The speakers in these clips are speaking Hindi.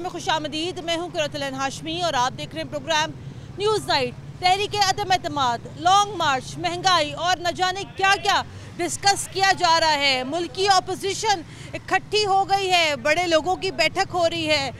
प्रोग्राम में खुशामदीद। मैं हूं कुरतुल हाशमी और आप देख रहे हैं प्रोग्राम न्यूज़ नाइट। तहरीक अदम एतमाद, लॉन्ग मार्च, महंगाई और न जाने क्या क्या डिस्कस किया जा रहा है। मुल्की अपोजिशन इकट्ठी हो गई है, बड़े लोगों की बैठक हो रही है।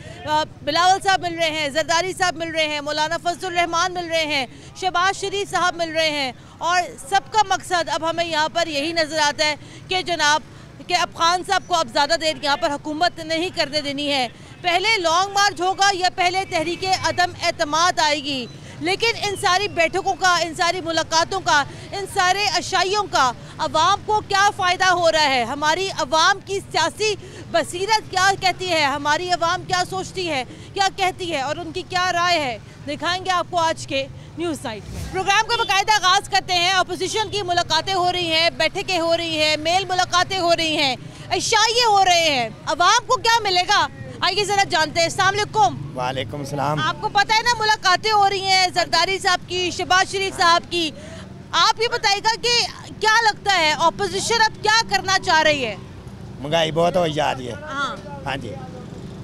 बिलावल साहब मिल रहे हैं, जरदारी साहब मिल रहे हैं, मौलाना फजलुर रहमान मिल रहे हैं, शहबाज शरीफ साहब मिल रहे हैं और सबका मकसद अब हमें यहाँ पर यही नज़र आता है कि जनाब कि अब खान साहब को अब ज़्यादा देर यहाँ पर हुकूमत नहीं करने देनी है। पहले लॉन्ग मार्च होगा या पहले तहरीक अदम एतमाद आएगी, लेकिन इन सारी बैठकों का, इन सारी मुलाकातों का, इन सारे अशाइयों का अवाम को क्या फ़ायदा हो रहा है? हमारी अवाम की सियासी बसीरत क्या कहती है, हमारी अवाम क्या सोचती है, क्या कहती है और उनकी क्या राय है, दिखाएंगे आपको आज के न्यूज़ साइट में। प्रोग्राम का बाकायदा आगाज़ करते हैं। अपोजिशन की मुलाकातें हो रही हैं, बैठकें हो रही हैं, मेल मुलाकातें हो रही हैं, अशाइये हो रहे हैं। अवाम को क्या मिलेगा, आइए जरा जानते हैं। अस्सलाम वालेकुम। वालेकुम सलाम। आपको पता है ना मुलाकातें हो रही हैं जरदारी साहब की, शहबाज शरीफ साहब की। आप ये बताइएगा कि क्या लगता है अपोजिशन अब क्या करना चाह रही है? महंगाई बहुत हो जा रही है। हाँ जी।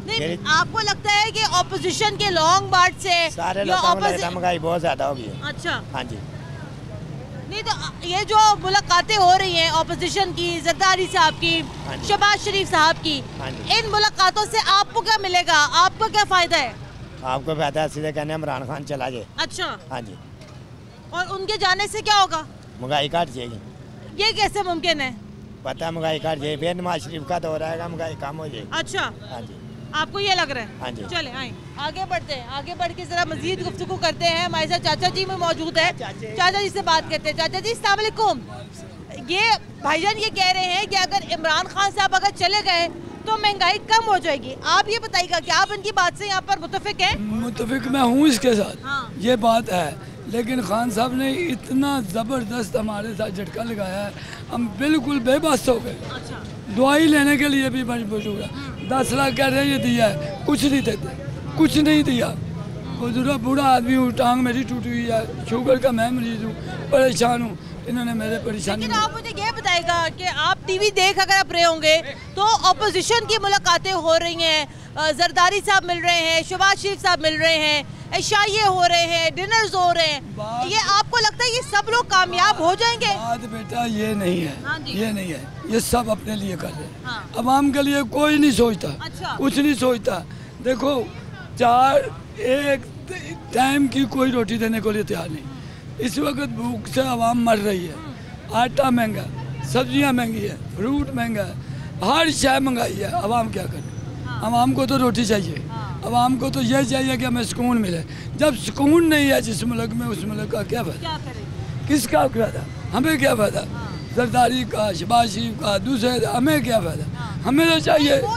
नहीं, आपको लगता है कि अपोजिशन के लॉन्ग मार्च से सारे महंगाई बहुत ज्यादा होगी? अच्छा। हाँ जी। नहीं तो ये जो मुलाकातें हो रही हैं अपोजिशन की, जरदारी साहब की, शहबाज शरीफ साहब की, इन मुलाकातों से आपको क्या मिलेगा, आपको क्या फायदा है? आपको फायदा है, सीधे कहने इमरान खान चला जाए। अच्छा। हाँ जी। और उनके जाने से क्या होगा? महंगाई घट जाएगी। ये कैसे मुमकिन है? पता है महंगाई घट जाएगी, फिर नवाज शरीफ का दौर आएगा, महंगाई कम हो जाएगी। अच्छा। हाँ जी। आपको ये लग रहा है? हाँ जी। चले आए आगे बढ़ते हैं, आगे बढ़ के जरा मजीद गुफ्तगू करते हैं। हमारे साथ चाचा जी में मौजूद है, चाचा जी से बात करते हैं। चाचा जी अस्सलाम वालेकुम। ये भाईजान ये कह रहे हैं कि अगर इमरान खान साहब अगर चले गए तो महंगाई कम हो जाएगी। आप ये बताइएगा कि आप इनकी बात से यहाँ पर मुतफिक हैं? मुतफिक मैं हूँ इसके साथ। हाँ। ये बात है, लेकिन खान साहब ने इतना ज़बरदस्त हमारे साथ झटका लगाया है, हम बिल्कुल बेबस हो गए। अच्छा। दवाई लेने के लिए भी मजबूर हुआ। 10 लाख कह रहे हैं ये दिया है, कुछ नहीं देते, कुछ नहीं दिया। बुजुर्ग बूढ़ा आदमी हूँ, टांग मेरी टूटी हुई है, शुगर का मैं मरीज हूँ, परेशान हूँ, इन्होंने मेरे परेशानी। लेकिन आप मुझे ये बताएगा कि आप टीवी देख अगर आप रहे होंगे तो अपोजिशन की मुलाकातें हो रही हैं, जरदारी साहब मिल रहे हैं, शहबाज शरीफ साहब मिल रहे हैं, अशाइये हो रहे हैं, डिनर्स हो रहे हैं, ये आपको लगता है ये सब लोग कामयाब हो जाएंगे? बात बेटा ये नहीं है। हाँ जी। ये नहीं है, ये सब अपने लिए कर रहे हैं। हाँ। अवाम के लिए कोई नहीं सोचता। अच्छा। कुछ नहीं सोचता। देखो, एक टाइम की कोई रोटी देने को लिए तैयार नहीं। इस वक्त भूख से अवाम मर रही है। आटा महंगा, सब्जियां महंगी है, फ्रूट महंगा है, हर शय महंगाई है। अवाम क्या करे? अवाम को तो रोटी चाहिए, अवाम को तो यह चाहिए कि हमें सुकून मिले। जब सुकून नहीं है जिस मुल्क में, उस मुल्क का क्या फायदा? किसका फायदा? हमें क्या फायदा? जरदारी का, शहबाज शरीफ का, दूसरे, हमें क्या फायदा? हमें तो चाहिए। वो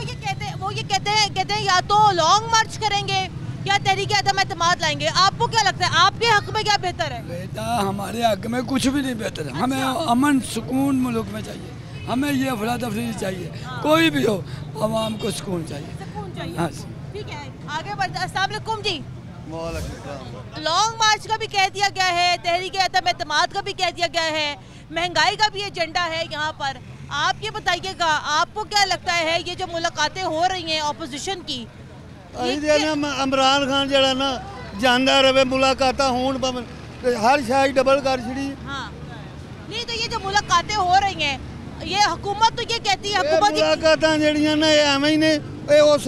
ये कहते हैं या तो लॉन्ग मार्च करेंगे या तहरीक अदम एतमाद लाएंगे। आपको क्या लगता है आपके हक में क्या बेहतर है? बेटा हमारे हक में कुछ भी नहीं बेहतर है। हमें अमन सुकून मुल्क में चाहिए, हमें ये अफरा तफरी चाहिए। कोई भी हो, अवाम को सुकून चाहिए। हाँ ठीक है, आगे बढ़ते। अस्सलाम वालेकुम जी। लॉन्ग मार्च का भी कह दिया गया है, तहरीक अदम एतमाद का भी कह दिया गया है, महंगाई का भी एजेंडा है यहाँ पर। आप ये बताइएगा आपको क्या लगता है ये जो मुलाकातें हो रही हैं अपोजिशन की? इमरान खान जरा ना जानदा रहे, मुलाकात होन हर शायद डबल कर छड़ी। हाँ। नहीं तो ये जो मुलाकातें हो रही हैं, ये हुकूमत तो ये कहती है हुकूमत मुलाकात जड़ियां ना एवं ही ने उस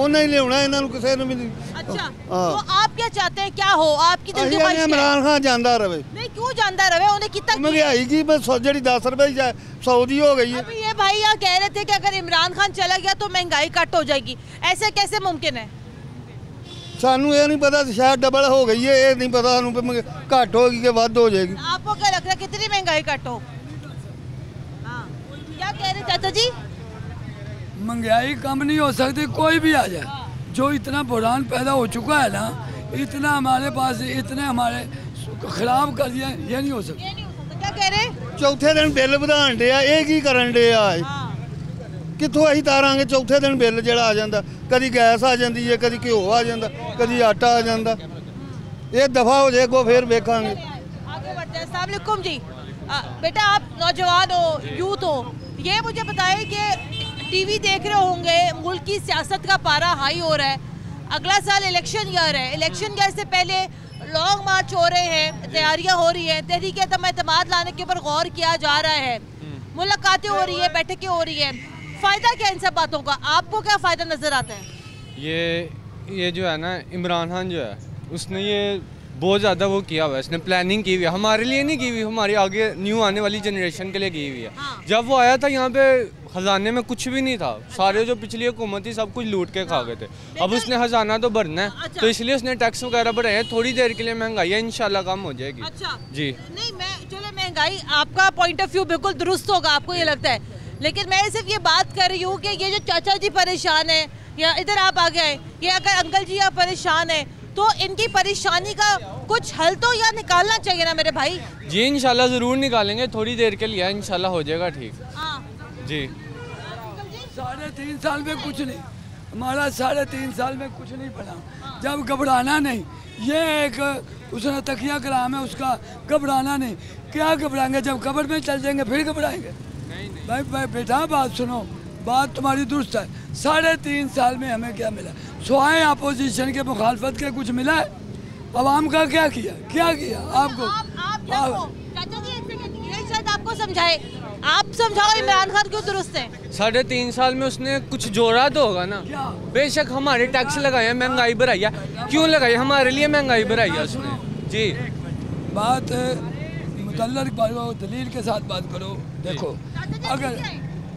नहीं लिया इन्हों किसी ने भी। अच्छा। तो आप क्या चाहते हैं, क्या हो आपकी दिल की ख्वाहिश? इमरान खान जानदा रहे। नहीं क्यों जानदा रहे? उन्हें कितना महंगाई की जी 10 रुपए 100 हो गई है। अभी ये भाई यहाँ कह रहे थे कि अगर इमरान खान चला गया तो महंगाई कट हो जाएगी, ऐसे कैसे मुमकिन है? सानू ये नहीं पता, शायद डबल हो गई है, ये नहीं पता सानू घट होगी कि वध हो जाएगी। आपको क्या लगता है कितनी महंगाई कट हो? हाँ। क्या कह रहे चाचा जी? महंगाई कम नहीं हो सकती, कोई भी आ जाए। जो इतना बुरान पैदा हो चुका है ना, इतना हमारे पास, इतने हमारे खराब कर दिया, ये नहीं हो सकता। ये नहीं हो सकता। क्या कह रहे? चौथे दिन बिल बढ़ान डे ये की करन डे कितों अं तारांगे? चौथे दिन बिल जो आ जाता, कभी गैस आ जाती है, कभी घ्यो आ जाता, कभी आटा आ जाता। ये दफा हो जाए को फिर वेखांगे। आगे बढ़ते हैं। अस्सलाम वालेकुम जी। बेटा आप नौजवान हो, यूथ हो, ये मुझे बताएं कि टीवी देख रहे होंगे, मुल्क की सियासत का पारा हाई हो रहा है। अगला साल इलेक्शन ईयर है, इलेक्शन ईयर से पहले लॉन्ग मार्च हो रहे हैं, तैयारियां हो रही हैं, तहरीक एतमाद लाने के ऊपर गौर किया जा रहा है, मुलाकातें हो रही है, बैठकें हो रही है। फ़ायदा क्या इन सब बातों का, आपको क्या फ़ायदा नज़र आता है? ये जो है ना, इमरान खान जो है उसने ये बहुत ज़्यादा वो किया हुआ है, इसने प्लानिंग की हुई है, हमारे लिए नहीं की हुई, हमारी आगे न्यू आने वाली जनरेशन के लिए की हुई है। हाँ। जब वो आया था यहाँ पे खजाने में कुछ भी नहीं था, सारे जो पिछली हुकूमत थी सब कुछ लूट के खा गए थे। अब उसने खजाना तो भरना है, अच्छा। तो इसलिए उसने टैक्स वगैरह बढ़ाए हैं, थोड़ी देर के लिए महंगाई है, इंशाल्लाह कम हो जाएगी। अच्छा जी नहीं, मैं चलो महंगाई, आपका पॉइंट ऑफ व्यू बिल्कुल दुरुस्त होगा, आपको ये लगता है, लेकिन मैं सिर्फ ये बात कर रही हूँ कि ये जो चाचा जी परेशान है, या इधर आप आ गए, ये अगर अंकल जी आप परेशान है, तो इनकी परेशानी का कुछ हल तो यहाँ निकालना चाहिए ना मेरे भाई। जी इंशाल्लाह ज़रूर निकालेंगे, थोड़ी देर के लिए इंशाल्लाह हो जाएगा ठीक। हाँ जी 3.5 साल में कुछ नहीं, हमारा 3.5 साल में कुछ नहीं बना। जब घबराना नहीं, ये एक उसने तकिया कराम है उसका, घबराना नहीं। क्या घबराएंगे, जब कब्र में चल जाएंगे फिर घबराएंगे। भाई बेटा बात सुनो, बात तुम्हारी दुरुस्त है। 3.5 साल में हमें क्या मिला, स्वाय अपोजिशन के मुखालफत के कुछ मिला है? अवाम का क्या किया आपको? आप देखो चाचा जी, एक सेकंड, ये शायद आपको समझाए, आप समझाओ इमरान खान क्यों दुरुस्त है? 3.5 साल में उसने कुछ जोड़ा तो होगा ना। बेशक हमारे टैक्स लगाए हैं, महंगाई बढ़ाई है, क्यों लगाई? हमारे लिए महंगाई बढ़ाई है उसने। जी बात मुतल्लक करो, दलील के साथ बात करो। देखो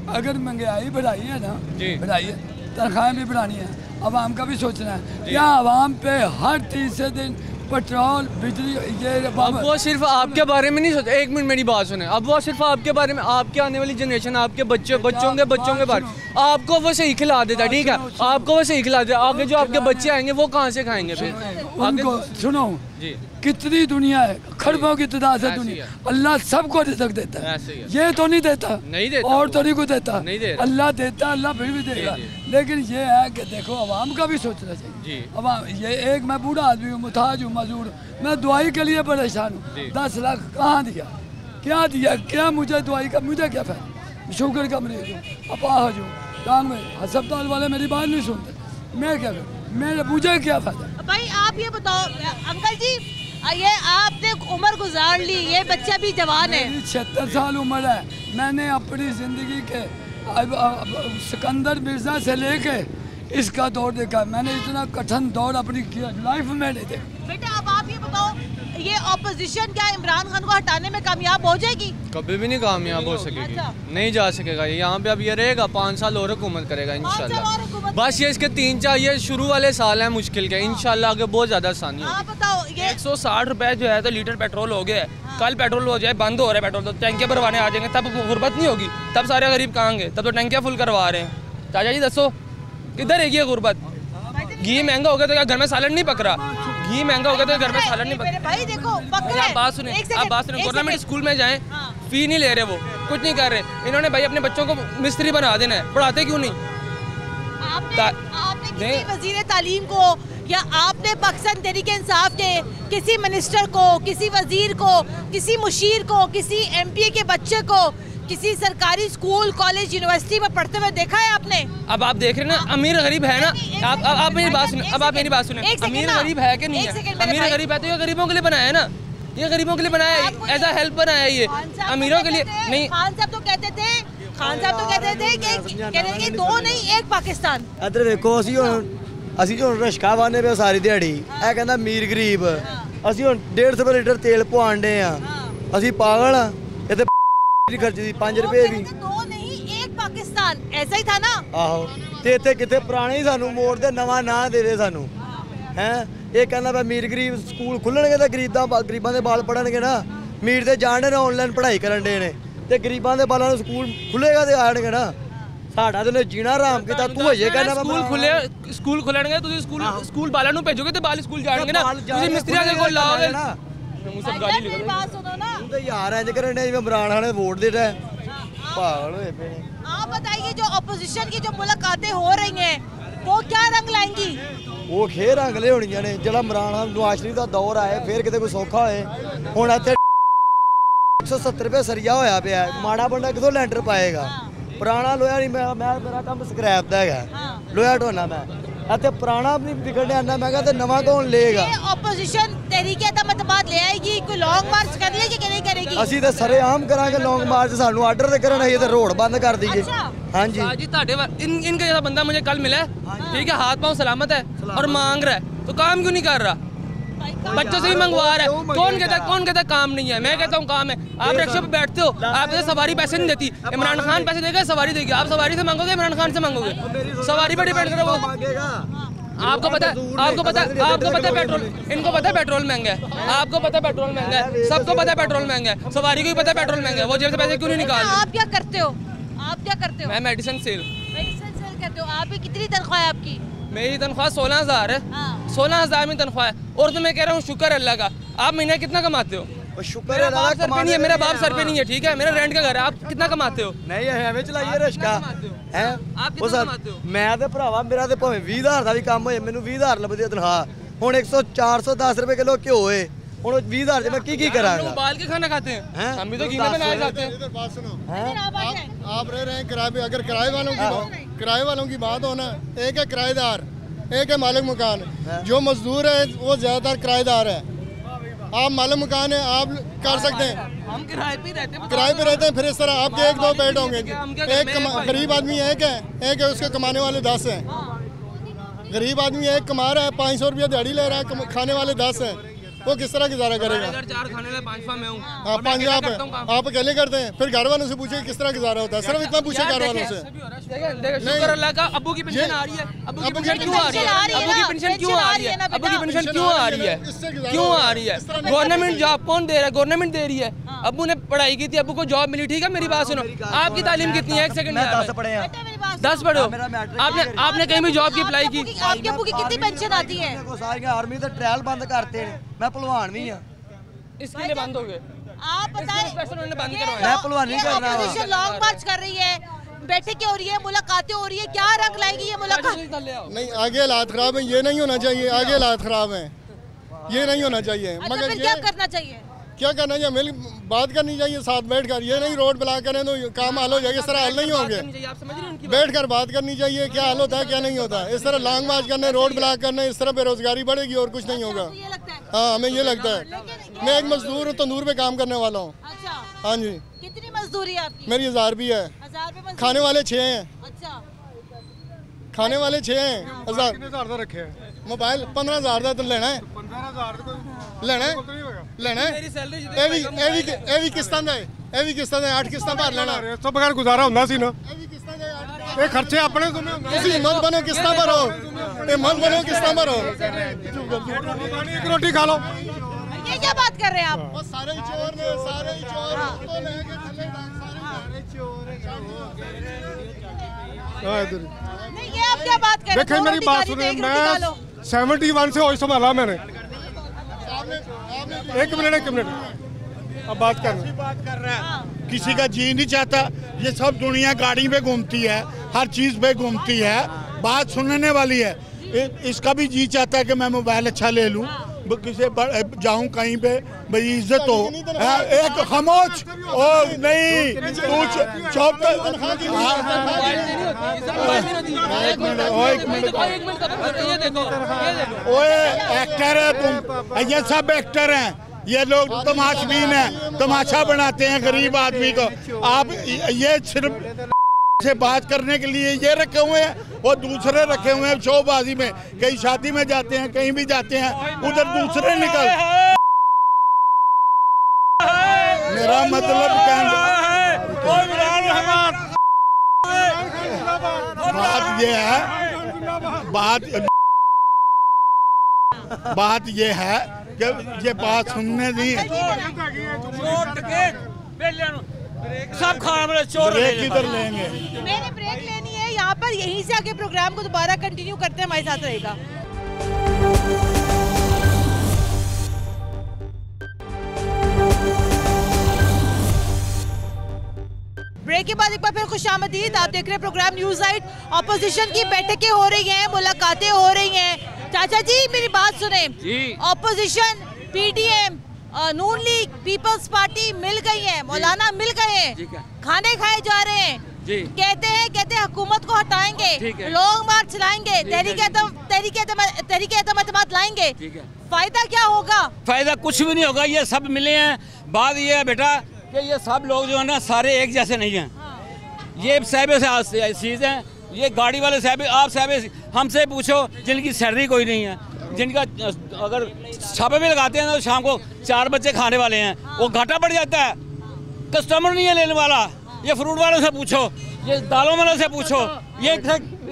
अगर महंगाई बढ़ाई है ना, बढ़ाई है, तनख्वाहें भी बढ़ानी है, आवाम का भी सोचना है। क्या आवाम पे हर तीसरे दिन पेट्रोल, बिजली, ये अब वो सिर्फ आपके बारे में नहीं सोचते। एक मिनट मेरी बात सुने, अब वो सिर्फ आपके बारे में, आपके आने वाली जनरेशन, आपके बच्चों के बारे में आपको वो सही खिला देता, ठीक है, आपको वो सही खिला देता, आगे जो आपके बच्चे आएंगे वो कहाँ से खाएंगे फिर? उनको सुनो जी, कितनी दुनिया है, खरबों की तादाद से दुनिया, अल्लाह सबको रिज़्क़ देता है, ये तो नहीं देता, और तो नहीं को देता, अल्लाह देता, अल्लाह फिर भी देगा। लेकिन ये है कि देखो आवाम का भी सोचना चाहिए। आवाम, ये एक मैं बूढ़ा आदमी हूँ, मुताज हूँ, मजदूर, मैं दवाई के लिए परेशान हूँ। 10 लाख कहाँ दिया, क्या दिया, क्या मुझे दवाई का, मुझे क्या फ़ायदा? शुगर का मरीज हूँ, अपाहज हूँ, टांग में, अस्पताल वाले मेरी बात नहीं सुनते, मैं क्या करूँ, मुझे क्या फ़ायदा? भाई आप ये बताओ अंकल जी, ये आपने उम्र गुजार ली, ये बच्चा भी जवान है, 76 साल उम्र है, मैंने अपनी ज़िंदगी के सिकंदर मिर्ज़ा से लेके इसका दौर देखा, मैंने इतना कठिन दौर अपनी लाइफ में नहीं देखा। बेटा अब आप ये बताओ, ये ऑपोजिशन क्या इमरान खान को हटाने में कामयाब हो जाएगी? कभी भी नहीं कामयाब हो सकेगी। अच्छा। नहीं जा सकेगा ये, यहाँ पे अब ये रहेगा, 5 साल और हुकूमत करेगा इंशाल्लाह। बस ये इसके 3-4 ये शुरू वाले साल हैं मुश्किल के, इंशाल्लाह आगे बहुत ज़्यादा आसानी होगी। आप बताओ, ये 160 रुपए जो है तो लीटर पेट्रोल हो गया है, कल पेट्रोल हो जाए, बंद हो रहा है पेट्रोल, तो टैंकियाँ भरवाने आ जाएंगे, तब गुर्बत नहीं होगी, तब सारे गरीब कहाँ होंगे, तब तो टैंकियाँ फुल करवा रहे हैं। चाचा जी दसो किधर है ये गुर्बत? घी महंगा हो गया तो क्या घर में सालन नहीं पक रहा? घी महंगा हो गया तो घर में सालन नहीं पक रहा? भाई देखो पक रहा है। आप बात सुने, गवर्नमेंट स्कूल में जाएं, फी नहीं ले रहे, वो कुछ नहीं कर रहे, इन्होंने भाई अपने बच्चों को मिस्त्री बना देना है, पढ़ाते क्यों नहीं? आपने किसी वजीर तालीम को या आपने पाकिस्तान तहरीक-ए-इंसाफ के किसी मिनिस्टर को, किसी वजीर को, किसी मुशीर को, किसी MP के बच्चे को किसी सरकारी स्कूल, कॉलेज, यूनिवर्सिटी में पढ़ते हुए देखा है आपने? अब आप देख रहे हैं ना, अमीर गरीब है ना, आप मेरी बात सुने, अब आप मेरी बात सुने, अमीर गरीब है कि नहीं है? अमीर गरीब है तो ये गरीबों के लिए बनाया है ना, ये गरीबों के लिए बनाया है, एज अ हेल्प बनाया है, ये अमीरों के लिए नहीं। खान साहब तो कहते थे कि 2 नहीं 1 पाकिस्तान। इधर देखो ਅਸੀਂ ਹੁਣ ਰਸ਼ਕਾ ਵਾਨੇ ਪਏ ਸਾਰੀ ਦਿਹਾੜੀ, ਇਹ ਕਹਿੰਦਾ ਅਮੀਰ ਗਰੀਬ, ਅਸੀਂ ਹੁਣ 150 ਲੀਟਰ ਤੇਲ ਪਵਾਉਂਦੇ ਆ, ਅਸੀਂ ਪਾਗਲ ਆ? ਇਹ ਤੇ ਖਰਚਦੀ 5 ਰੁਪਏ ਵੀ। 2 नहीं 1 ਪਾਕਿਸਤਾਨ, ਐਸਾ ਹੀ था ना। ਆਹੋ, ਤੇ ਇੱਥੇ ਕਿਤੇ ਪੁਰਾਣੇ ਹੀ ਸਾਨੂੰ ਮੋੜ ਦੇ, ਨਵਾਂ ਨਾ ਦੇਵੇ ਸਾਨੂੰ ਹੈ। ਇਹ ਕਹਿੰਦਾ ਵਾ ਅਮੀਰ ਗਰੀਬ ਸਕੂਲ ਖੁੱਲਣਗੇ ਤਾਂ ਗਰੀਬਾਂ ਦੇ ਬਾਲ ਪੜਨਗੇ ਨਾ, ਅਮੀਰ ਦੇ ਜਾਣਦੇ ਨੇ ਆਨਲਾਈਨ ਪੜ੍ਹਾਈ ਕਰਨ ਦੇ ਨੇ, ਤੇ ਗਰੀਬਾਂ ਦੇ ਬਾਲਾਂ ਨੂੰ ਸਕੂਲ ਖੁੱਲੇਗਾ ਤੇ ਆਣਗੇ ਨਾ। ਸਾਡਾ ਤੇ ਜੀਣਾ ਆਰਾਮ ਕੀਤਾ, ਤੂੰ ਹਜੇ ਕਹਿੰਦਾ ਸਕੂਲ ਖੁੱਲਣਗੇ, ਤੁਸੀਂ ਸਕੂਲ ਬਾਲਾਂ ਨੂੰ ਭੇਜੋਗੇ ਤੇ ਬਾਲ ਸਕੂਲ ਜਾਣਗੇ ਨਾ, ਤੁਸੀਂ ਮਿਸਤਰੀਆਂ ਦੇ ਕੋਲ ਲਾਓਗੇ ਨਾ। मेरी बात सुनो ना, ਤੂੰ ਤਾਂ ਯਾਰ ਇੰਜ ਕਰਨ ਦੇ ਜਿਵੇਂ ਇਮਰਾਨ ਖਾਨ ਨੇ ਵੋਟ ਦੇ ਰਿਹਾ, ਪਾਗਲ ਹੋਏ ਪਏ ਨੇ। आप बताइए जो अपोजिशन की जो मुलाकातें हो रही हैं वो क्या रंग लाएंगी? ਉਹ ਖੇਰ ਰੰਗ ਲਿਆਉਣੀਆਂ ਨੇ, ਜਿਹੜਾ ਇਮਰਾਨ ਖਾਨ ਨਵਾਜ਼ ਸ਼ਰੀਫ ਦਾ ਦੌਰ ਆਏ ਫੇਰ ਕਿਤੇ ਕੋਈ ਸੌਖਾ ਹੋਏ। ਹੁਣ ਇੱਥੇ 170 ਰੁਪਏ ਸਰੀਆ ਹੋਇਆ ਪਿਆ, ਮਾੜਾ ਬੰਦਾ ਕਿਥੋਂ ਲੈਂਟਰ ਪਾਏਗਾ? ਪੁਰਾਣਾ ਲੋਹਾ ਨਹੀਂ ਮੈਂ ਮੇਰਾ ਕੰਮ ਸਕ੍ਰੈਪ ਦਾ ਹੈਗਾ ਲੋਹਾ ਢੋਣਾ ਮੈਂ ਇੱਥੇ ਪੁਰਾਣਾ ਵੀ ਵਿਗੜਨੇ ਆਂਦਾ ਮੈਂ ਕਿਹਾ ਤੇ ਨਵਾਂ ਕੌਣ ਲਏਗਾ ऑपोजिशन तहरीके अदम-ए-तमाद ले आएगी कोई लॉन्ग मार्च कर लेगी कि नहीं करेगी ਅਸੀਂ ਤਾਂ ਸਰੇਆਮ ਕਰਾਂਗੇ ਲੌਂਗ ਮਾਰਚ ਸਾਨੂੰ ਆਰਡਰ ਤੇ ਕਰਨ ਅਸੀਂ ਤਾਂ ਰੋਡ ਬੰਦ ਕਰ ਦਈਏ ਹਾਂਜੀ जी इनके जैसा बंदा मुझे कल मिला है ठीक है हाथ पांव सलामत है और मांग रहा है तो काम क्यों नहीं कर रहा बच्चों से भी मंगवा रहा है कौन कहता काम नहीं है मैं कहता हूँ काम है आप रिक्शा पे बैठते हो आप सवारी पैसे नहीं देती इमरान खान पैसे देगा सवारी देगी आप सवारी से मांगोगे इमरान खान से मांगोगे सवारी पर डिपेंड करो आपको पता है पेट्रोल इनको पता है पेट्रोल महंगा है आपको पता है पेट्रोल महंगा है सबको पता है पेट्रोल महंगा है सवारी को भी पता है पेट्रोल महंगा है वो जेब से पैसे क्यों नहीं निकाल आप क्या करते हो मैं मेडिसिन सेल करते हो आप कितनी तनख्वाह है आपकी मेरी तनख्वाह 16,000 है 16,000 में तनख्वाह है और तो मैं कह रहा हूँ शुक्र अल्लाह का आप महीने कितना कमाते हो शुक्र मेरा बाप सर पे नहीं है मेरा बाप सर पे नहीं है ठीक है मेरा रेंट का घर है आप कितना कमाते हो नहीं है ਐਵੇਂ ਚਲਾਈਏ ਰਿਸ਼ਕਾ ਹੈ आप कितना कमाते हो ਮੈਂ ਤੇ ਭਰਾਵਾ ਮੇਰਾ ਤੇ ਭਾਵੇਂ 20000 ਦਾ ਵੀ ਕੰਮ ਹੋਏ ਮੈਨੂੰ 20000 ਲੱਭਦੀ ਤਨਖਾਹ ਹੁਣ 410 ਰੁਪਏ ਕਿਲੋ ਘਿਓ ਏ ਹੁਣ 20000 ਚ ਮੈਂ ਕੀ करांगा उबाल के खाना खाते हैं हम भी तो घी में बनाए जाते हैं बात सुनो आप रह रहे हैं किराए पे अगर किराए वालों की बात हो ना एक है किराएदार एक है मालिक मकान जो मजदूर है वो ज्यादातर किराएदार है आप मालिक मकान है आप कर सकते हैं हम किराए पे रहते हैं फिर इस तरह आपके 1-2 बेड होंगे एक गरीब आदमी एक है उसके कमाने वाले 10 हैं गरीब आदमी एक कमा रहा है 500 रुपया दिहाड़ी ले रहा है खाने वाले 10 हैं वो किस तरह गुजारा करेगा 4 खाने में 5 मैं हूँ आप अकेले करते हैं फिर घर वालों से पूछे किस तरह गुजारा होता है सिर्फ इतना पूछे घर वालों से शुक्र अल्लाह का अब्बू की पेंशन आ रही है अब्बू की पेंशन क्यों आ रही है अब्बू की पेंशन क्यों आ रही है अब्बू की पेंशन क्यों आ रही है क्यों आ रही है गवर्नमेंट जॉब कौन दे रहा है गवर्नमेंट दे रही है अब्बू ने पढ़ाई की थी अब्बू को जॉब मिली ठीक है मेरी बात सुनो आपकी तालीम कितनी है 1 सेकंड 10 पढ़े आपने कहीं भी जॉब की अप्लाई की आपके अब्बू की कितनी पेंशन आती है सारियां आर्मी ਦੇ ट्रायल बंद करते हैं मैं पहलवान भी हां इसके लिए बंद हो गए आप बताएं उन्होंने बंद करवाया मैं पहलवानी करना ऑपोजिशन लॉन्ग मार्च कर रही है बैठकें हो रही है मुलाकातें हो रही है क्या रंग लाएगी ये मुलाकात नहीं आगे हालात खराब है ये नहीं होना चाहिए आगे हालात खराब है ये नहीं होना चाहिए मगर क्या करना चाहिए क्या करना चाहिए मिल बात करनी चाहिए साथ बैठकर ये नहीं रोड ब्लॉक करें तो काम हल हो जाएगा इस तरह हल नहीं होंगे बैठकर बात करनी चाहिए क्या हल होता है क्या नहीं होता इस तरह लॉन्ग मार्च करने रोड ब्लॉक करने इस तरह बेरोजगारी बढ़ेगी और कुछ नहीं होगा हाँ हमें ये लगता है मैं एक मजदूर हूँ तंदूर पे काम करने वाला हूँ हाँ जी कितनी मजदूरी है आपकी मेरी 1000 भी है खाने वाले 6 हैं खाने वाले 6 हैं 1000 रखे मोबाइल 15,000 का लेना है 15,000 लेना है ਇਹ ਵੀ ਕਿਸ਼ਤਾਂ ਦਾ ਹੈ 8 ਕਿਸ਼ਤਾਂ ਭਰ ਲੈਣਾ ਇਸ ਤੋਂ ਬਗੈਰ ਗੁਜ਼ਾਰਾ ਹੁੰਦਾ ਸੀ ਨਾ ਇਹ ਖਰਚੇ ਆਪਣੇ ਜ਼ਿੰਮੇ ਹੁੰਦੇ ਤੁਸੀਂ ਹਿੰਮਤ ਬਣੋ ਕਿਸ਼ਤਾਂ ਭਰੋ ਇੱਕ ਰੋਟੀ ਖਾ ਲਓ ये क्या बात कर रहे हैं आप ਉਹ ਸਾਰੇ ਚੋਰ ਨੇ ਸਾਰੇ ਚੋਰ ਤੋਂ ਲੈ ਕੇ ਥੱਲੇ ਤੱਕ ਸਾਰੇ ਚੋਰ नहीं ये आप क्या बात कर रहे हैं देखिए मेरी बात सुनिए मैं 71 से होश संभाला मैंने एक मिनट अब बात कर रहा है किसी का जी नहीं चाहता ये सब दुनिया गाड़ी पे घूमती है हर चीज पे घूमती है बात सुनने वाली है इसका भी जी चाहता है कि मैं मोबाइल अच्छा ले लूं किसी जाऊं कहीं पे भाई इज्जत हो एक खामोश और नहीं कुछ चौक एक्टर है तुम ये सब एक्टर हैं ये लोग तमाशबीन हैं तमाशा बनाते हैं गरीब आदमी को आप ये सिर्फ से बात करने के लिए ये रखे हुए हैं और दूसरे रखे हुए हैं शोबाजी में कहीं शादी में जाते हैं कहीं भी जाते हैं उधर दूसरे निकल मेरा मतलब बात ये है बात ये है कि ये बात सुनने दी सब खाना चोर किधर लेंगे मैंने ब्रेक लेनी है यहाँ पर यहीं से आगे प्रोग्राम को दोबारा कंटिन्यू करते हैं हमारे साथ रहेगा ब्रेक के बाद एक बार फिर खुशामदीद आप देख रहे हैं प्रोग्राम न्यूज़ नाइट ऑपोजिशन की बैठकें हो रही हैं मुलाकातें हो रही हैं चाचा जी मेरी बात सुने ऑपोजिशन पीडीएम नून लीग पीपल्स पार्टी मिल गई है मौलाना मिल गए हैं खाने खाए जा रहे हैं कहते हैं हुकूमत को हटाएंगे, लॉन्ग मार्च चलाएंगे, तहरीक एतमाद लाएंगे, फायदा क्या होगा? फायदा कुछ भी नहीं होगा। ये सब मिले हैं। बात ये है बेटा कि ये सब लोग जो है ना सारे एक जैसे नहीं हैं। ये साहब से चीज़ हैं, ये गाड़ी वाले साहब, आप साहब हमसे पूछो जिनकी सैलरी कोई नहीं है, जिनका अगर छापे भी लगाते हैं तो शाम को 4 बच्चे खाने वाले हैं, वो घाटा बढ़ जाता है। कस्टमर नहीं है लेने वाला। ये फ्रूट वालों से पूछो, ये दालों वालों से पूछो, ये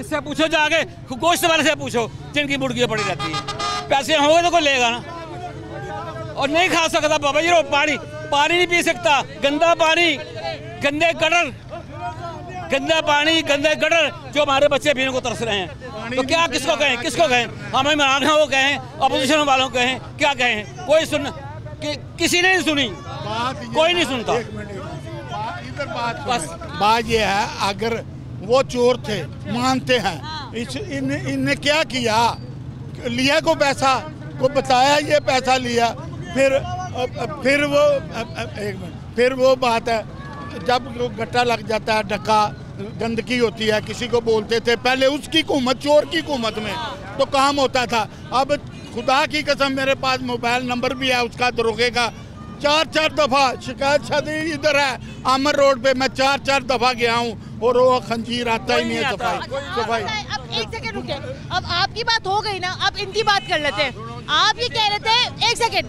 इससे पूछो, जाके गोश्त वाले से पूछो जिनकी मुर्गियाँ पड़ी रहती है। पैसे होंगे तो कोई लेगा ना। और नहीं खा सकता बाबा जी, पानी नहीं पी सकता। गंदा पानी, गंदे गटर जो हमारे बच्चे पीने को तरस रहे हैं। तो क्या किसको कहें? हमें इमरान खान को कहें, अपोजिशन वालों को कहें, क्या कहें? कोई किसी ने नहीं सुनी, कोई नहीं सुनता। बात ये है, अगर वो चोर थे मानते हैं, इनने क्या किया? लिया को पैसा, को बताया ये पैसा लिया, फिर वो बात है जब गट्टा लग जाता है, डका गंदगी होती है, किसी को बोलते थे पहले उसकी हुकूमत, चोर की हुकूमत में तो काम होता था। अब खुदा की कसम मेरे पास मोबाइल नंबर भी है उसका, दरोगे का। 4 दफ़ा शिकायत शादी इधर है आमर रोड पे, मैं 4 दफ़ा गया हूँ और वो खंजीर आता ही नहीं है सफाई। अब एक सेकंड रुके, अब आपकी बात हो गई ना, अब इनकी बात कर लेते हैं। आप ये कह रहे थे, एक सेकंड,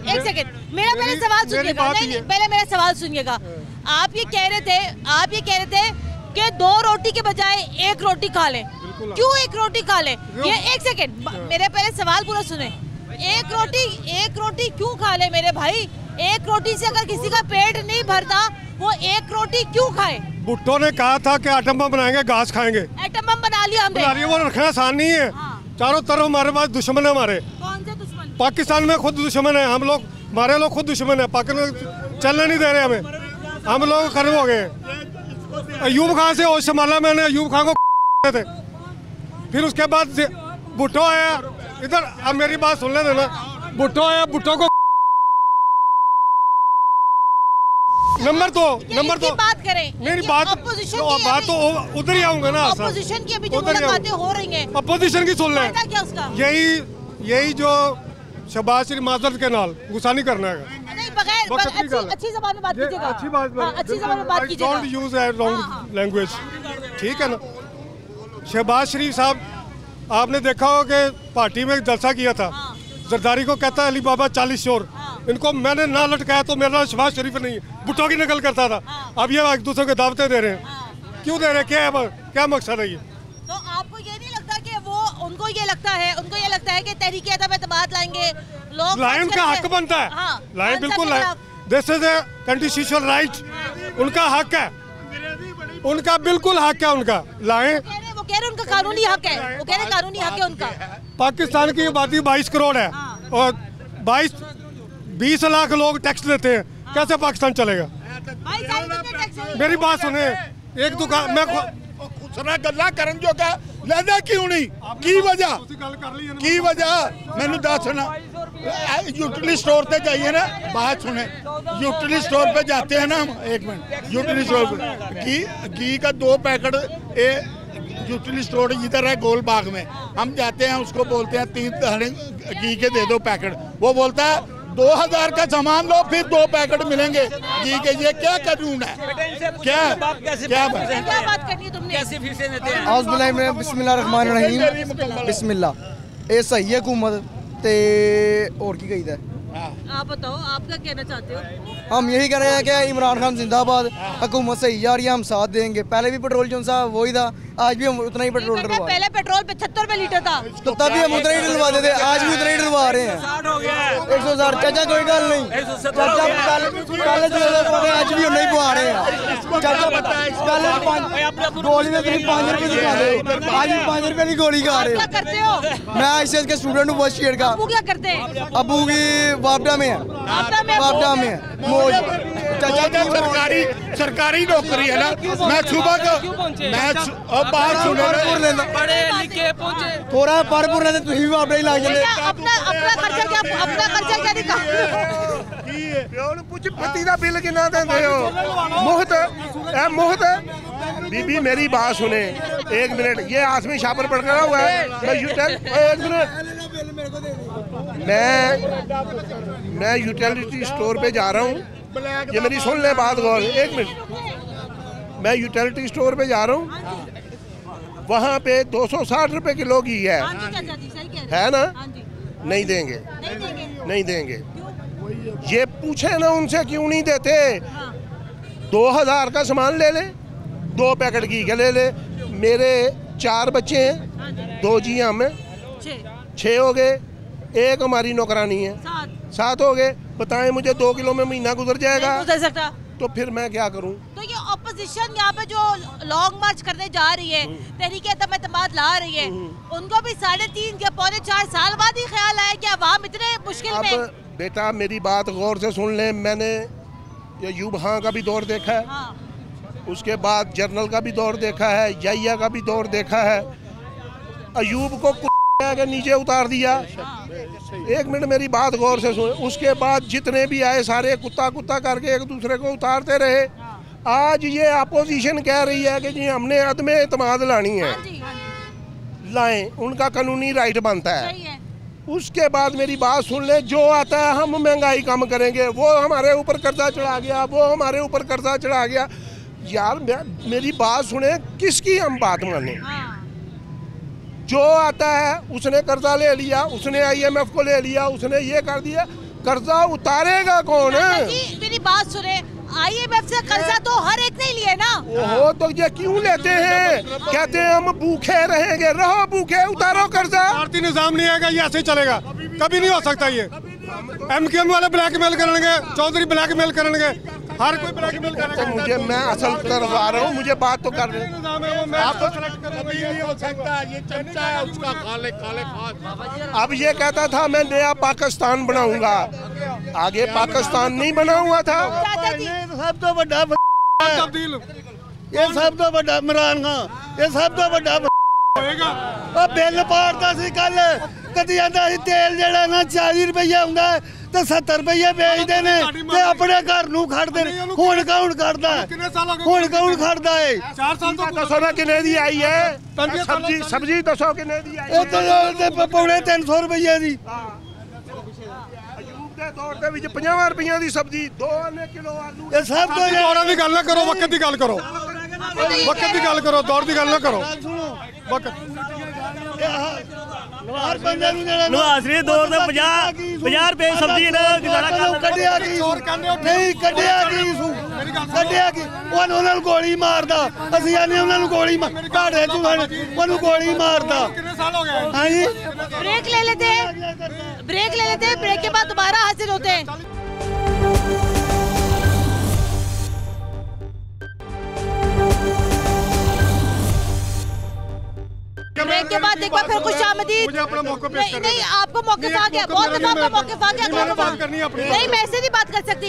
मेरा पहले सवाल सुनिएगा। पहले मेरा सवाल सुनिएगा। आप ये कह रहे थे कि 2 रोटी के बजाय 1 रोटी खा लें। क्यों 1 रोटी खा लें? ये एक सेकंड, मेरे पहले सवाल पूरा सुने। 1 रोटी क्यों खा ले मेरे भाई? 1 रोटी से अगर किसी का पेट नहीं भरता, वो 1 रोटी क्यों खाए? भुट्टो ने कहा था कि एटम बम बनाएंगे, घास खाएंगे। एटम बम बना लिया हमने। वो रखना आसान नहीं है। चारों तरफ हमारे पास दुश्मन है। हमारे कौन से दुश्मन? पाकिस्तान में खुद दुश्मन है। हमारे लोग खुद दुश्मन है। पाकिस्तान चलने नहीं दे रहे हमें। हम लोग खत्म हो गए। अयूब खान से होश संभाला मैंने, अयूब खान को थे। फिर उसके बाद भुट्टो आया इधर। अब मेरी बात सुन लेना ना, भुट्टो आया, भुट्टो को नंबर दो बात करें। मेरी बात तो उधर ही आऊंगा ना। अपोजिशन की अभी जो मुलाकातें हो रही हैं, अपोजिशन की सुन ले। क्या उसका? यही जो शहबाज शरीफ माजरत के नाल गुस्सा नहीं करना है। अच्छी ज़बान में बात कीजिएगा। अच्छी ज़बान में बात कीजिएगा। डोंट यूज रॉन्ग लैंग्वेज, ठीक है ना। शहबाज शरीफ साहब, आपने देखा हो कि पार्टी में एक जलसा किया था, जरदारी को कहता है अली बाबा 40 चोर। इनको मैंने ना लटकाया तो मेरा शहबाज शरीफ नहीं, भुट्टो की नकल करता था। अब ये एक दूसरे को दावतें दे रहे हैं। क्यों दे रहे हैं? क्या मकसद है ये? तो आपको ये नहीं लगता कि उनको ये लगता है कि तहरीक एतमाद लाएंगे? लाइन का हक बनता है। लाइन बिल्कुल, this is a constitutional right. उनका हक है, उनका बिल्कुल हक है। उनका लाएं, वो कह रहे उनका कानूनी हक है। वो कह रहे कानूनी हक है उनका। पाकिस्तान की आबादी 22 करोड़ है और 20 लाख लोग टैक्स देते हैं। कैसे पाकिस्तान चलेगा? मेरी बात सुने। एक दुकान में गल्ला करन जो का लेदा क्यों नहीं? की वजह मैनू दस ना। यूटिलिटी स्टोर पे जाइए ना, बात सुने। यूटिलिटी स्टोर पे जाते हैं ना हम, 1 मिनट, यूटिलिटी स्टोर पे घी का 2 पैकेट यूटिलिटी स्टोर इधर है गोल बाग में। हम जाते हैं, उसको बोलते हैं 3 दाने घी के दे दो पैकेट। वो बोलता है 2000 का सामान लो फिर 2 पैकेट मिलेंगे घी के। ये क्या कानून है? क्या बात करनी है तुमने? कैसे फीसें देते हैं? बिस्मिल्लाहिर्रहमानिर्रहीम। बिस्मिल्लाह। ये सही है हुकूमत ते और की कही है। आप बताओ, आप क्या कहना चाहते हो? हम यही कह रहे हैं कि इमरान खान जिंदाबाद, हुकूमत सही जा रही है, हम साथ देंगे। पहले भी पेट्रोल जो सा वही था, आज भी हम उतना ही पेट्रोल डलवा। पहले पेट्रोल 75 रुपए लीटर था, तो तभी हम उतना ही डलवा देते, आज भी उतना ही डलवा रहे हैं। 160। चाचा कोई गल नहीं, चाचा आज भी नहीं पवा रहे हैं। चाचा कल गोली में 5 रुपए दिखा रहे हो, आज भी 5 रुपए की गोली खा रहे हो। मैं ICS के स्टूडेंट हूँ, फर्स्ट ईयर का। अबू क्या करते हैं? अबू की वापडा में है। वापडा में मौज। सरकारी नौकरी है ना। मैं सुबह को बाहर सुने पढ़े लिखे पहुंचे थोड़ा परपुर रहते तुम भी वापडा ही लाग जाते। अपना खर्चा क्या निकाल? पुछ पति का बिल कितना देंदे हो? मुफ्त है, मुफ्त है। बीबी मेरी बात सुने, एक मिनट, ये आसमी शापर पड़ गया हुआ है, एक मिनट, मैं यूटिलिटी स्टोर पे जा रहा हूँ, ये मेरी सुन ले बात गौर, एक मिनट, मैं यूटिलिटी स्टोर पे जा रहा हूँ, वहाँ पे 260 रुपए किलो घी है ना? नहीं देंगे, नहीं देंगे। ये पूछे ना उनसे क्यों नहीं देते? 2000 का सामान ले ले, 2 पैकेट घी के ले ले। मेरे 4 बच्चे हैं, 2 जी हम हैं, 6 हो गए, एक हमारी नौकरानी है, 7 हो गए। बताएं मुझे 2 किलो में महीना गुजर जाएगा? नहीं गुजर सकता। तो फिर मैं क्या करूं? तो ये ऑपोजिशन यहाँ पे जो लॉन्ग मार्च करने जा रही है, तहरीक अदम एतमाद ला रही है, उनको भी 3.5 या 4.5 साल बाद ही ख्याल आया कि अवाम इतने मुश्किल में। बेटा मेरी बात गौर से सुन ले, मैंने अयूब खां का भी दौर देखा है, उसके बाद जर्नल का भी दौर देखा है, याहिया का भी दौर देखा है। अयूब को के नीचे उतार दिया। एक मिनट मेरी बात गौर से सुन, उसके बाद जितने भी आए सारे कुत्ता कुत्ता करके एक दूसरे को उतारते रहे। आज ये अपोजिशन कह रही है कि जी हमने अदम एतमाद लानी है, लाएं, उनका कानूनी राइट बनता है। उसके बाद मेरी बात सुन ले, जो आता है हम महंगाई कम करेंगे, वो हमारे ऊपर कर्जा चढ़ा गया, वो हमारे ऊपर कर्जा चढ़ा गया। यार मेरी बात सुने, किसकी हम बात माने? जो आता है उसने कर्जा ले लिया, उसने IMF को ले लिया, उसने ये कर दिया, कर्जा उतारेगा कौन? मेरी बात सुने, IMF से कर्जा तो हर एक ने लिया ना। ओहो, तो ये क्यों लेते हैं? कहते हैं हम भूखे रहेंगे, रहो भूखे, उतारो कर्जा। भारतीय निजाम नहीं आएगा, ये ऐसे ही चलेगा, कभी नहीं हो सकता। ये MKM वाले ब्लैकमेल करेंगे, चौधरी ब्लैकमेल करेंगे, हर कोई ब्लैकमेल करेगा। मुझे मैं असल करवा रहा हूँ, मुझे बात तो कर रहे हैं आप। ये चमचा है उसका, काले काले खास। अब ये कहता था मैं नया पाकिस्तान बनाऊंगा, आगे पाकिस्तान नहीं बना हुआ था। सब तो बड़ा ये सब तो बड़ा इमरान खान, ये सब तो बड़ा बिल पाड़ता सी कल, कदी आंदा सी तेल जेड़ा ना 40 रुपये हुंदा ते 70 रुपये बेचदे ने ते अपने घर नूं खड़दे ने। हुण कौन खड़दा है? हुण कौन खड़दा है? 4 साल तो दसो ना किन्ने दी आई है सब्जी दसो किन्ने दी आई है? पौने 300 रुपये दी। दौर दे विच 50 रुपये दी सब्जी, 2 आने किलो आलू। ये सब तो दौरां दी गल ना करो, वक्त दी गल करो, वक्त दी गल करो, दौर दी गल ना करो। हर बंदे नूं जेड़ा नवाज शरीफ दौर दे 50 रुपए सब्जी गुजारा कड्डिया की नहीं कड्डिया की उन्होंने गोली मारदा। असीं आने उन्होंने गोली घाड़े तू उन्होंने गोली मारदा। हाँ जी, ब्रेक ले लेते हैं, ब्रेक के बाद दोबारा हाजिर होते हैं। ब्रेक के बाद एक बार फिर खुशामदीद। नहीं आपको मौक़िफ़ आ गया, बहुत दफा आपका मौक़िफ़ आ गया। नहीं मैं ऐसे नहीं बात कर सकती।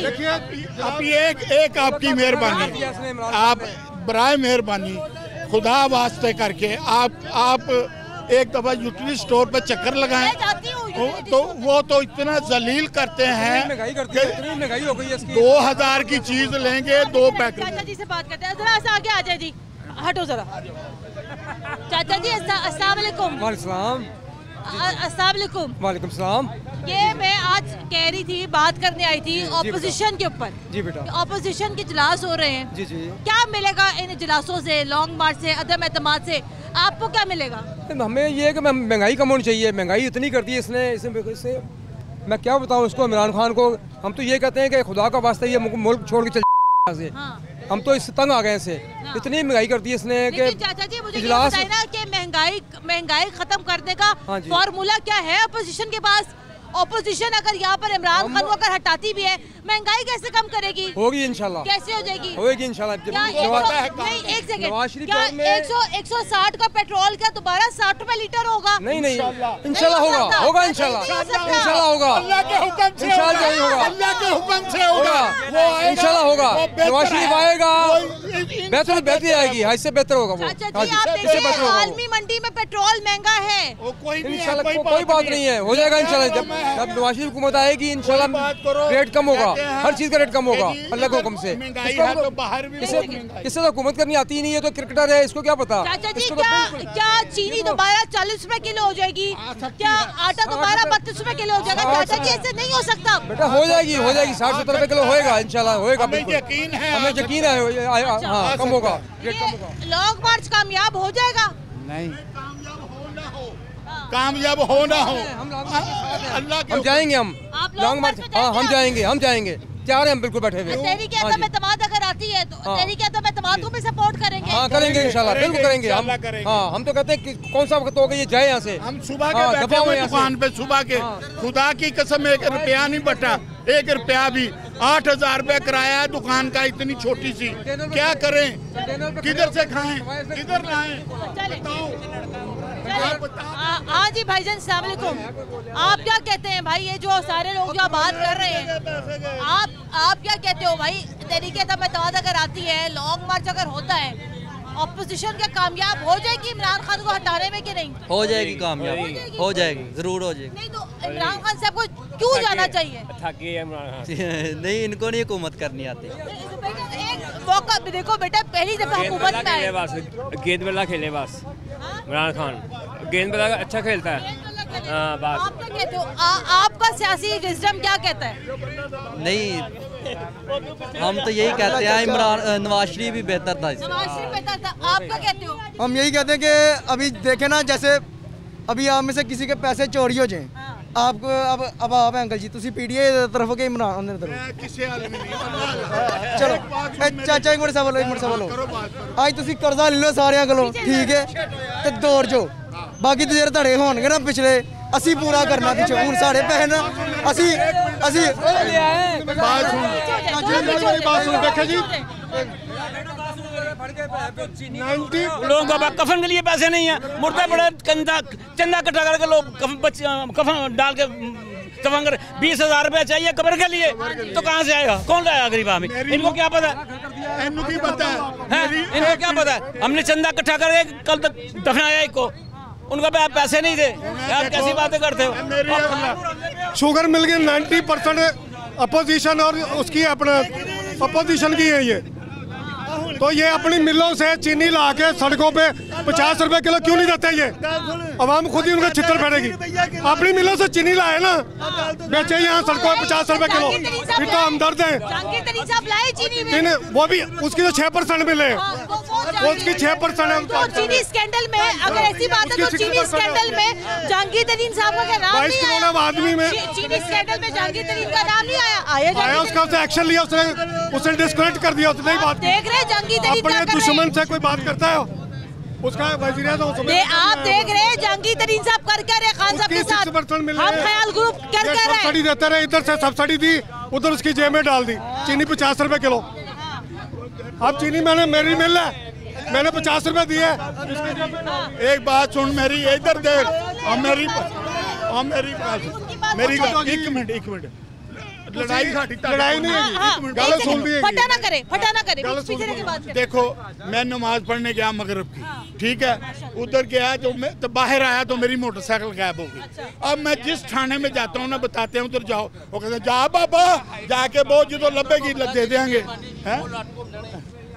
अभी एक आपकी मेहरबानी, आप बराए मेहरबानी खुदा वास्ते करके आप एक दफा यूटिलिटी स्टोर पे चक्कर लगाएं। तो वो तो इतना जलील करते हैं, महंगाई हो गई है। 2000 की चीज लेंगे 2 पैकेट। चाचा जी से बात करते हैं, जरा आगे आ जाए जी, हटो जरा। चाचा जी अस्सलाम वालेकुम। अस्सलाम वालेकुम सलाम। ये मैं आज कह रही थी, बात करने आई थी ऑपोजिशन के ऊपर। जी बेटा, ऑपोजिशन के इजलास हो रहे हैं। जी क्या मिलेगा इन इजलासों से, लॉन्ग मार्च से, अदम एतमाद से? आपको क्या मिलेगा? हमें ये है कि महंगाई कम होनी चाहिए। महंगाई इतनी कर दी है इसने मैं क्या बताऊँ उसको, इमरान खान को। हम तो ये कहते हैं कि खुदा का वास्ता ये मुल्क छोड़ के चल से। हम तो इससे तंग आ गए से, इतनी महंगाई कर दी इसने कि चाचा जी मुझे ये बताइए ना कि महंगाई खत्म करने का फॉर्मूला क्या है अपोजिशन के पास? ऑपोजिशन अगर यहाँ पर इमरान खान को अगर हटाती भी है, महंगाई कैसे कम करेगी? होगी इंशाल्लाह। कैसे हो जाएगी? होगी इंशाल्लाह। एक सेकंड, क्या 160 का पेट्रोल क्या दोबारा 60 रुपए लीटर होगा? नहीं इंशाल्लाह होगा इंशाल्लाह होगा। अल्लाह के हुक्म से होगा, अल्लाह के हुक्म से होगा, इंशाल्लाह होगा। नवाज शरीफ आएगा, बेहतरी आएगी, इससे बेहतर होगा वो। आलमी मंडी में पेट्रोल महंगा है, इंशाल्लाह कोई बात नहीं है, हो जाएगा इंशाल्लाह। जब नवाज शरीफ हुकूमत आएगी इंशाल्लाह रेट कम होगा, हर चीज़ का रेट कम होगा अल्लाह के हुक्म से। किससे तो हुकूमत करनी आती ही नहीं है, तो क्रिकेटर है, इसको क्या पता। चाचा जी क्या चीनी दोबारा 40 रुपए किलो हो जाएगी? क्या आटा दोबारा 32 रुपए किलो हो जाएगा? चाचा जी ऐसे नहीं हो सकता बेटा, हो जाएगी 60-70 रुपए किलो होएगा इंशाल्लाह, होएगा, हमें यकीन है, हाँ कम होगा, रेट कम होगा। लॉन्ग मार्च कामयाब हो जाएगा? नहीं, कामयाब हो ना हो अल्लाह के हम जाएंगे, हम लॉन्ग मार्च, हाँ हम जाएंगे, तैयार हैं हम, बिल्कुल बैठे हुए। तहरीक अदम एतमाद अगर आती है तो तहरीक अदम एतमाद को भी सपोर्ट करेंगे? हाँ करेंगे इंशाल्लाह, बिल्कुल करेंगे हम। हाँ हम तो कहते हैं कि कौन सा वक्त होगा ये जाए यहाँ से। हम सुबह के बैठे हुए दुकान पे, सुबह के खुदा की कसम 1 रुपया नहीं बटा, 1 रुपया भी। 8,000 रुपया किराया है दुकान का, इतनी छोटी सी, क्या करें, किधर से खाएं, किधर लाएं? हाँ जी भाईजान, अस्सलाम वालेकुम। आप क्या कहते हैं भाई, ये जो सारे लोग जो बात कर रहे हैं, आप क्या कहते हो भाई? तहरीक अदम एतमाद अगर आती है, लॉन्ग मार्च अगर होता है, ऑपोजिशन क्या कामयाब हो जाएगी इमरान खान को हटाने में कि नहीं? हो जाएगी, कामयाब हो जाएगी, जरूर हो जाएगी। नहीं तो इमरान खान साहब को क्यों जाना चाहिए? नहीं, इनको नहीं हुकूमत करनी आती। एक मौका देखो बेटा, पहली दफा हुकूमत में आए, गेंद बल्ला खेले बस। इमरान खान गेंद बल्ला अच्छा खेलता है। आप क्या कहते हो? आपका सियासी विजडम क्या कहता है? नहीं, हम तो यही कहते हैं नवाज शरीफ भी बेहतर था। नवाज शरीफ बेहतर था, आप क्या कहते हो? हम यही कहते हैं कि अभी देखे ना, जैसे अभी आप में से किसी के पैसे चोरी हो जाएं, आपको अब आप अंकल जी तुसी पीडीए तरफ के इमरान की तरफ चलो चाचा एक मिनट बोलो आज तुसी कर्जा ले लो सारे कोलों, ठीक है, ते दौड़ जो बाकी तो जेह्ड़े धड़े होणगे ना पिछले असी पूरा करना पिछे हूँ साढ़े पैसे ना असी लोगों का कफन के लिए पैसे नहीं है, मुर्दा बड़ा चंदा इकट्ठा करके लोग कफन डाल के कफन कर 20,000 रुपया चाहिए कब्र के लिए, तो कहाँ से आएगा? कौन लाएगा गरीब आदमी? इनको क्या पता है? इनको क्या पता है? हमने चंदा इकट्ठा करके कल तक दफनाया इसको, उनका पैसे नहीं थे यार, कैसी बातें करते हो? शुगर मिल गई 90% अपोजिशन और उसकी अपना अपोजिशन की है ये, तो ये अपनी मिलों से चीनी ला के सड़कों पे 50 रुपए किलो क्यों नहीं देते? ये अवाम खुद ही उनका छितर फेंकेगी। अपनी मिलों से चीनी लाए ना, बेचे यहाँ सड़कों पे 50 रुपए किलो, फिर तो हमदर्द हैं। वो भी उसकी तो 6% मिले, उसकी 6% है। चीनी स्कैंडल में अगर ऐसी बात है तो चीनी स्कैंडल में जहांगीर तरीन साहब का नाम नहीं आया। आदमी में चीनी स्कैंडल में जहांगीर तरीन का नाम नहीं आया, उसका एक्शन लिया, उसने डिस्क्रेडिट कर दिया, उसने बात देख रहे अपने दुश्मन से कोई बात करता है उसका आप देख रहे हैं जहांगीर तरीन साहब कर क्या रहे खान साहब के साथ, हम ख्याल ग्रुप कर क्या रहे, सब्सिडी देते रहे, इधर से सब्सिडी दी उधर उसकी जेब में डाल दी, चीनी 50 रुपए किलो। अब चीनी मेरी मिल है, मैंने 50 रुपए दिए। एक बात सुन मेरी, इधर देख, एक मिनट लड़ाई नहीं है, फटा ना करे बात देखो मैं नमाज पढ़ने गया मगरिब की, ठीक है, उधर गया तो बाहर आया तो मेरी मोटरसाइकिल गायब हो गई। अब मैं जिस थाने में जाता हूँ ना, बताते हैं उधर जाओ, वो कहते हैं जा बाबा जाके बहुत जो लबेगी दे देंगे,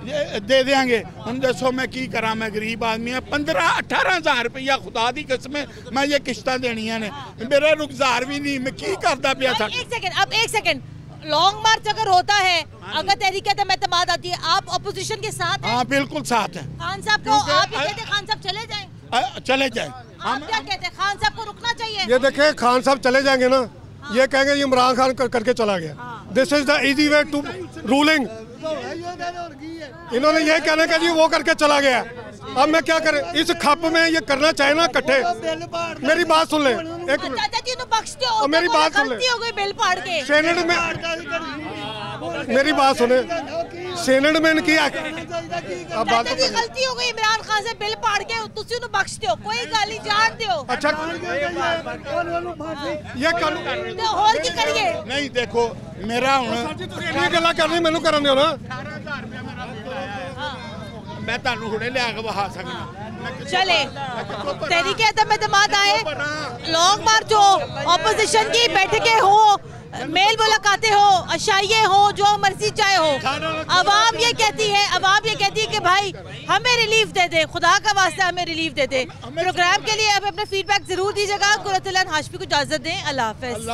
दे देंगे। उन दसो मैं की करा, मैं गरीब आदमी है, 15-18 हज़ार रुपया खुदा दी कसम मैं ये किश्तां देनियां ने, मेरा रुखसार भी नहीं, मैं की करता पिया था। एक सेकंड, लॉन्ग मार्च अगर होता है, अगर तहरीक अदम एतमाद आती है, आप अपोजिशन के साथ हैं? हाँ बिल्कुल साथ हैं। खान साहब को आप ये कहते हैं खान साहब चले जाएं? आप क्या कहते हैं, खान साहब को रुकना चाहिए? ये देखे खान साहब चले जाएंगे ना, ये कहेंगे इमरान खान करके चला गया, this is the easy way to ruling. इन्होंने ये कहने का जी वो करके चला गया, अब मैं क्या करें? इस खप में ये करना चाहिए ना इकट्ठे। मेरी बात सुन ले, एक मेरी बात सुन ले, बिल फाड़ के सेनेट में मेरी बात सुने, सेनेट में इनकी गलती हो गई, इमरान खान से बिल फाड़ के तुसी उन्हें बख्श दो, कोई गाली जान दो। अच्छा ये और की करिए? नहीं देखो मेरा गल्ला करनी मैनू करन दिओ ना, मैं तुहानू हुणे लिया के वहा सकना, चले, तहरीक अदम एतमाद आए, लॉन्ग मार्च हो, ऑपोजिशन की बैठकें हो, मेल मुलाकातें हो, अशाइये हो, जो मर्जी चाहे हो, अवाम ये कहती है कि भाई हमें रिलीफ दे दे, खुदा का वास्ता हमें रिलीफ दे दे। प्रोग्राम के लिए अब अपना फीडबैक जरूर दीजिएगा। कुर्रतुल ऐन हाशमी को इजाजत दें। अल्लाह हाफ़िज़।